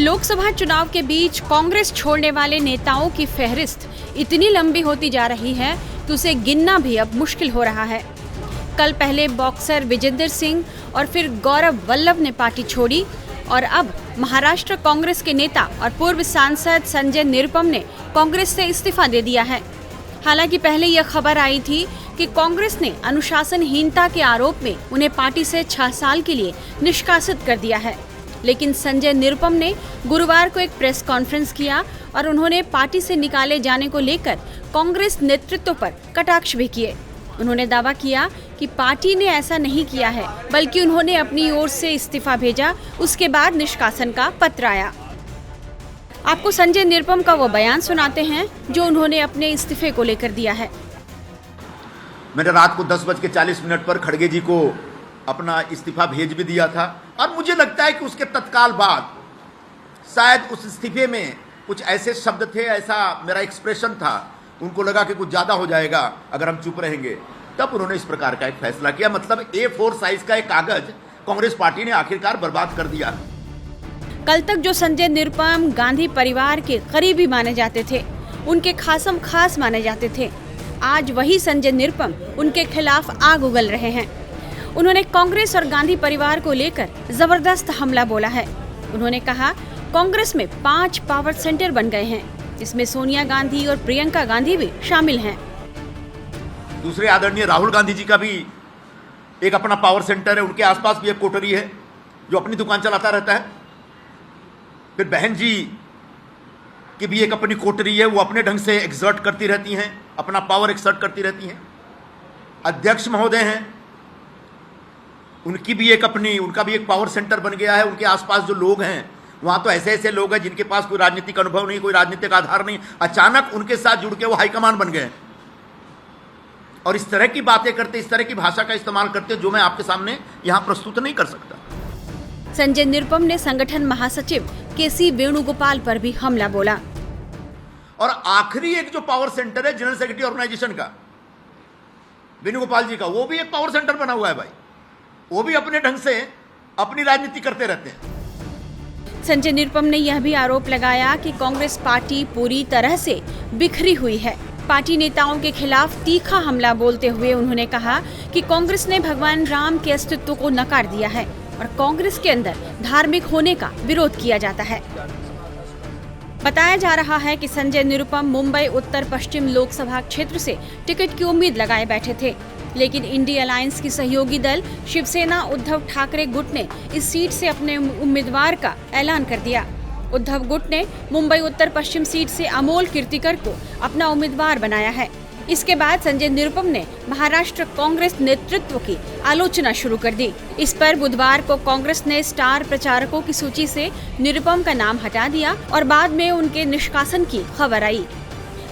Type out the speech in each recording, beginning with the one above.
लोकसभा चुनाव के बीच कांग्रेस छोड़ने वाले नेताओं की फहरिस्त इतनी लंबी होती जा रही है कि उसे गिनना भी अब मुश्किल हो रहा है। कल पहले बॉक्सर विजेंदर सिंह और फिर गौरव वल्लभ ने पार्टी छोड़ी और अब महाराष्ट्र कांग्रेस के नेता और पूर्व सांसद संजय निरुपम ने कांग्रेस से इस्तीफा दे दिया है। हालांकि पहले यह खबर आई थी कि कांग्रेस ने अनुशासनहीनता के आरोप में उन्हें पार्टी से 6 साल के लिए निष्कासित कर दिया है, लेकिन संजय निरुपम ने गुरुवार को एक प्रेस कॉन्फ्रेंस किया और उन्होंने पार्टी से निकाले जाने को लेकर कांग्रेस नेतृत्व पर कटाक्ष भी किए। उन्होंने दावा किया कि पार्टी ने ऐसा नहीं किया है, बल्कि उन्होंने अपनी ओर से इस्तीफा भेजा, उसके बाद निष्कासन का पत्र आया। आपको संजय निरुपम का वो बयान सुनाते हैं जो उन्होंने अपने इस्तीफे को लेकर दिया है। मैंने रात को 10:40 पर खड़गे जी को अपना इस्तीफा भेज भी दिया था और मुझे लगता है कि उसके तत्काल बाद शायद उस इस्तीफे में कुछ ऐसे शब्द थे, ऐसा मेरा एक्सप्रेशन था, उनको लगा कि कुछ ज़्यादा हो जाएगा अगर हम चुप रहेंगे, तब उन्होंने इस प्रकार का एक फैसला किया। मतलब A4 साइज का एक कागज कांग्रेस पार्टी ने आखिरकार बर्बाद कर दिया। कल तक जो संजय निरुपम गांधी परिवार के करीबी माने जाते थे, उनके खासम खास माने जाते थे, आज वही संजय निरुपम उनके खिलाफ आग उगल रहे हैं। उन्होंने कांग्रेस और गांधी परिवार को लेकर जबरदस्त हमला बोला है। उन्होंने कहा कांग्रेस में 5 पावर सेंटर बन गए हैं, जिसमें सोनिया गांधी और प्रियंका गांधी भी शामिल हैं। दूसरे आदरणीय राहुल गांधी जी का भी एक अपना पावर सेंटर है, उनके आसपास भी एक कोठरी है जो अपनी दुकान चलाता रहता है। फिर बहन जी की भी एक अपनी कोठरी है, वो अपने ढंग से एक्सर्ट करती रहती हैं, अपना पावर एक्सर्ट करती रहती हैं। अध्यक्ष महोदय हैं, उनका भी एक पावर सेंटर बन गया है। उनके आसपास जो लोग हैं वहाँ तो ऐसे ऐसे लोग हैं जिनके पास कोई राजनीतिक अनुभव नहीं, कोई राजनीतिक आधार नहीं, अचानक उनके साथ जुड़ के वो हाईकमान बन गए और इस तरह की बातें करते, इस तरह की भाषा का इस्तेमाल करते जो मैं आपके सामने यहाँ प्रस्तुत नहीं कर सकता। संजय निरुपम ने संगठन महासचिव KC वेणुगोपाल पर भी हमला बोला। और आखिरी एक जो पावर सेंटर है जनरल सेक्रेटरी ऑर्गेनाइजेशन का, वेणुगोपाल जी का, वो भी एक पावर सेंटर बना हुआ है भाई। वो भी अपने ढंग से अपनी राजनीति करते रहते हैं। संजय निरुपम ने यह भी आरोप लगाया कि कांग्रेस पार्टी पूरी तरह से बिखरी हुई है। पार्टी नेताओं के खिलाफ तीखा हमला बोलते हुए उन्होंने कहा कि कांग्रेस ने भगवान राम के अस्तित्व को नकार दिया है और कांग्रेस के अंदर धार्मिक होने का विरोध किया जाता है। बताया जा रहा है कि संजय निरुपम मुंबई उत्तर पश्चिम लोकसभा क्षेत्र से टिकट की उम्मीद लगाए बैठे थे, लेकिन इंडी अलायंस की सहयोगी दल शिवसेना उद्धव ठाकरे गुट ने इस सीट से अपने उम्मीदवार का ऐलान कर दिया। उद्धव गुट ने मुंबई उत्तर पश्चिम सीट से अमोल कीर्तिकर को अपना उम्मीदवार बनाया है। इसके बाद संजय निरुपम ने महाराष्ट्र कांग्रेस नेतृत्व की आलोचना शुरू कर दी। इस पर बुधवार को कांग्रेस ने स्टार प्रचारकों की सूची से निरुपम का नाम हटा दिया और बाद में उनके निष्कासन की खबर आई।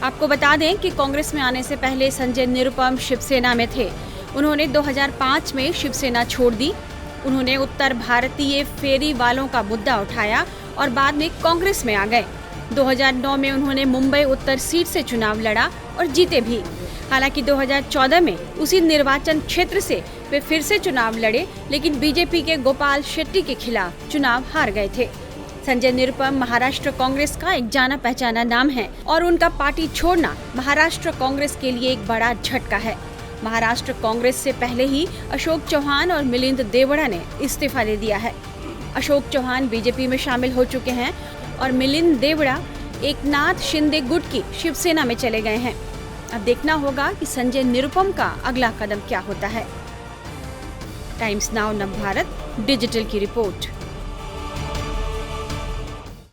आपको बता दें कि कांग्रेस में आने से पहले संजय निरुपम शिवसेना में थे। उन्होंने 2005 में शिवसेना छोड़ दी। उन्होंने उत्तर भारतीय फेरी वालों का मुद्दा उठाया और बाद में कांग्रेस में आ गए। 2009 में उन्होंने मुंबई उत्तर सीट से चुनाव लड़ा और जीते भी। हालांकि 2014 में उसी निर्वाचन क्षेत्र से वे फिर से चुनाव लड़े, लेकिन बीजेपी के गोपाल शेट्टी के खिलाफ चुनाव हार गए थे। संजय निरुपम महाराष्ट्र कांग्रेस का एक जाना पहचाना नाम है और उनका पार्टी छोड़ना महाराष्ट्र कांग्रेस के लिए एक बड़ा झटका है। महाराष्ट्र कांग्रेस से पहले ही अशोक चौहान और मिलिंद देवड़ा ने इस्तीफा दे दिया है। अशोक चौहान बीजेपी में शामिल हो चुके हैं और मिलिंद देवड़ा एकनाथ शिंदे गुट की शिवसेना में चले गए हैं। अब देखना होगा कि संजय निरुपम का अगला कदम क्या होता है। टाइम्स नाउ नवभारत डिजिटल की रिपोर्ट।